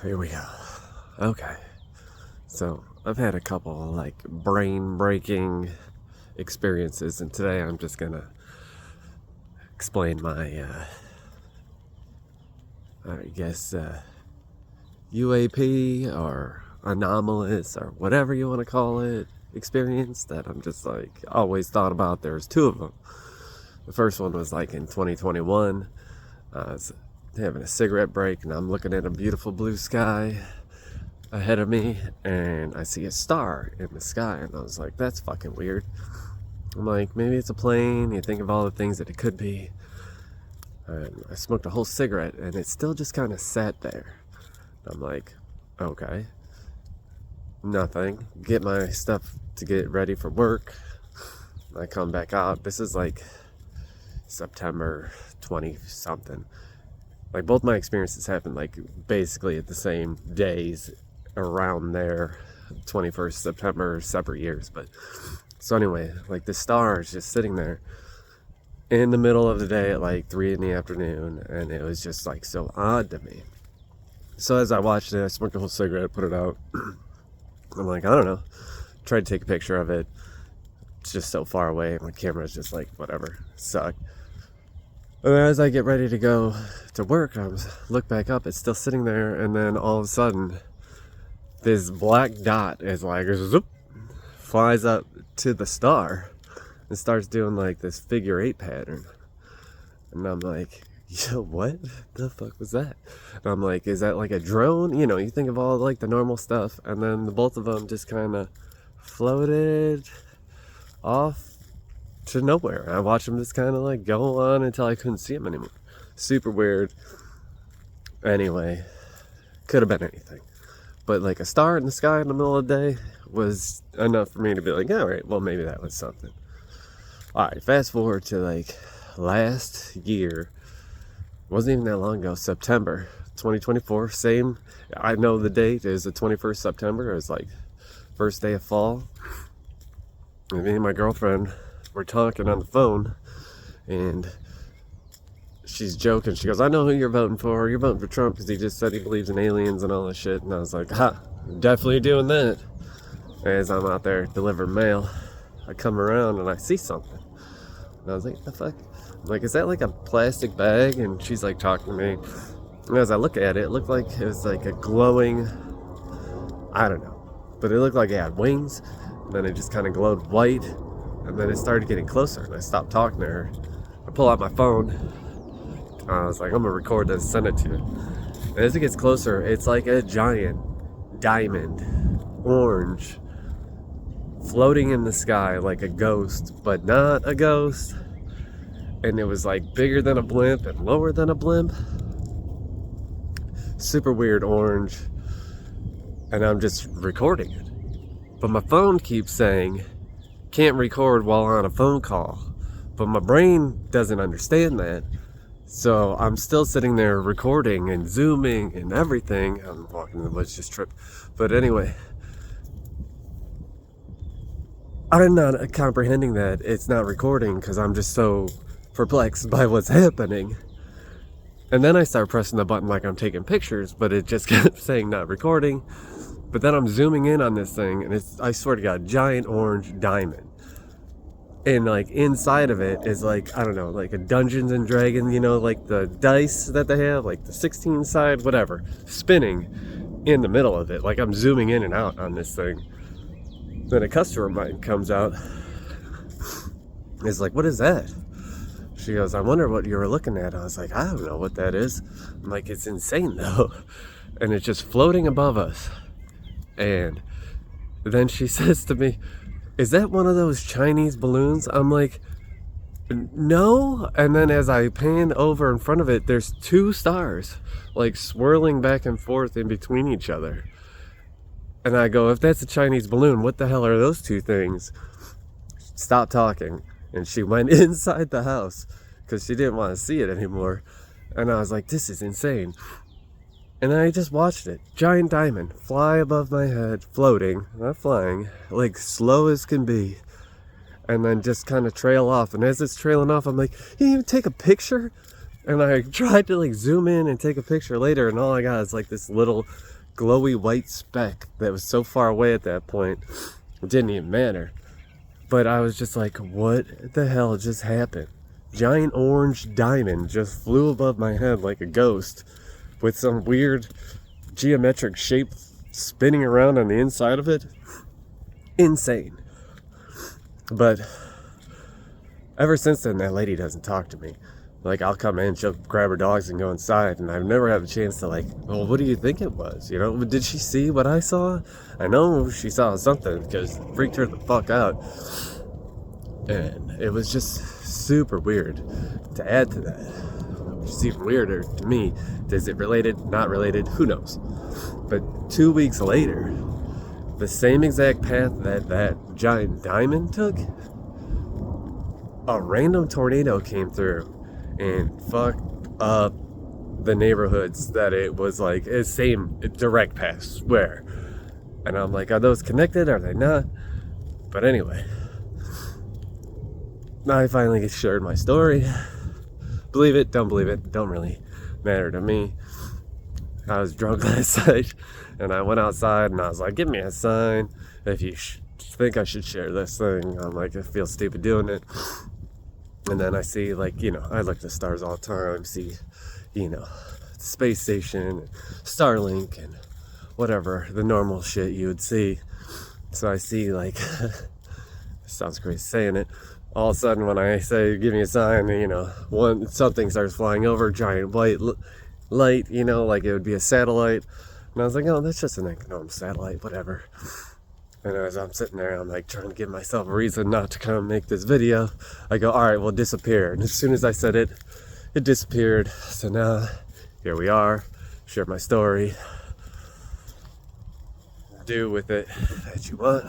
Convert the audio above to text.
Here we go. Okay. So, I've had a couple like brain-breaking experiences, and today I'm just gonna explain my, I guess, UAP or anomalous or whatever you want to call it experience that I'm just like always thought about. There's two of them. The first one was like in 2021. I was having a cigarette break, and I'm looking at a beautiful blue sky ahead of me, and I see a star in the sky, and I was like, that's fucking weird. I'm like, maybe it's a plane. You think of all the things that it could be. And I smoked a whole cigarette, and it still just kind of sat there. I'm like, okay, nothing. Get my stuff to get ready for work. I come back out. This is like September 20 something. Like, both my experiences happened like basically at the same days around there. 21st September, separate years. But so anyway, like, the star is just sitting there in the middle of the day at like 3 in the afternoon, and it was just like so odd to me. So as I watched it, I smoked a whole cigarette, put it out. I'm like, I don't know. Tried to take a picture of it. It's just so far away. My camera's just like, whatever. Sucked. And as I get ready to go to work, I look back up. It's still sitting there. And then all of a sudden, this black dot is like, zoop, flies up to the star and starts doing like this figure 8 pattern. And I'm like, yo, what the fuck was that? And I'm like, is that like a drone? You know, you think of all like the normal stuff, and then the both of them just kind of floated off to nowhere. I watched them just kind of like go on until I couldn't see them anymore. Super weird. Anyway, could have been anything. But like a star in the sky in the middle of the day was enough for me to be like, all right, well, maybe that was something. All right, fast forward to like last year. Wasn't even that long ago, September 2024. Same, I know the date is the 21st September. It was like first day of fall. And me and my girlfriend were talking on the phone, and she's joking. She goes, I know who you're voting for. You're voting for Trump because he just said he believes in aliens and all this shit. And I was like, ha, definitely doing that. As I'm out there delivering mail, I come around and I see something. And I was like, what the fuck? I'm like, is that like a plastic bag? And she's like talking to me. And as I look at it, it looked like it was like a glowing, I don't know, but it looked like it had wings. And then it just kind of glowed white. And then it started getting closer, and I stopped talking to her. I pull out my phone. I was like, I'm gonna record this, send it to you. And as it gets closer, it's like a giant diamond, orange, floating in the sky like a ghost, but not a ghost. And it was like bigger than a blimp and lower than a blimp. Super weird orange. And I'm just recording it. But my phone keeps saying, can't record while on a phone call. But my brain doesn't understand that. So I'm still sitting there recording and zooming and everything. I'm walking in the woods, just tripped. But anyway, I'm not comprehending that it's not recording because I'm just so perplexed by what's happening. And then I start pressing the button like I'm taking pictures, but it just kept saying not recording. But then I'm zooming in on this thing, and it's, I swear to God, giant orange diamond. And like inside of it is like, I don't know, like a Dungeons and Dragons, you know, like the dice that they have, like the 16 side, whatever, spinning in the middle of it. Like I'm zooming in and out on this thing. Then a customer of mine comes out. Is like, what is that? She goes, I wonder what you were looking at. I was like, I don't know what that is. I'm like, it's insane though. And it's just floating above us. And then she says to me, is that one of those Chinese balloons? I'm like, no. And then as I pan over in front of it, there's two stars like swirling back and forth in between each other. And I go, if that's a Chinese balloon, what the hell are those two things? Stop talking. And she went inside the house because she didn't want to see it anymore. And I was like, this is insane. And I just watched it. Giant diamond fly above my head, floating, not flying, like slow as can be. And then just kind of trail off. And as it's trailing off, I'm like, you didn't even take a picture? And I tried to like zoom in and take a picture later, and all I got is like this little glowy white speck that was so far away at that point, it didn't even matter. But I was just like, what the hell just happened? Giant orange diamond just flew above my head like a ghost with some weird geometric shape spinning around on the inside of it. Insane. But ever since then, that lady doesn't talk to me. Like, I'll come in, she'll grab her dogs and go inside, and I've never had a chance to like, well, what do you think it was? You know, did she see what I saw? I know she saw something because it freaked her the fuck out. And it was just super weird. To add to that, which is even weirder to me, is it related, not related, who knows? But 2 weeks later, the same exact path that that giant diamond took, a random tornado came through and fucked up the neighborhoods that it was like, it's same direct path, swear. And I'm like, are those connected? Are they not? But anyway, I finally shared my story. Believe it, don't believe it, don't really matter to me. I was drunk last night, and I went outside and I was like, give me a sign if you think I should share this thing. I'm like, I feel stupid doing it. And then I see, like, you know, I look at the stars all the time, see, you know, the space station, and Starlink, and whatever, the normal shit you would see. So I see, like, sounds crazy saying it, all of a sudden when I say, give me a sign, you know, something starts flying over, giant white light, you know, like it would be a satellite. And I was like, oh, that's just an normal satellite, whatever. And as I'm sitting there, I'm like trying to give myself a reason not to come make this video. I go, all right, well, disappear. And as soon as I said it, it disappeared. So now, here we are. Share my story. Do with it that you want.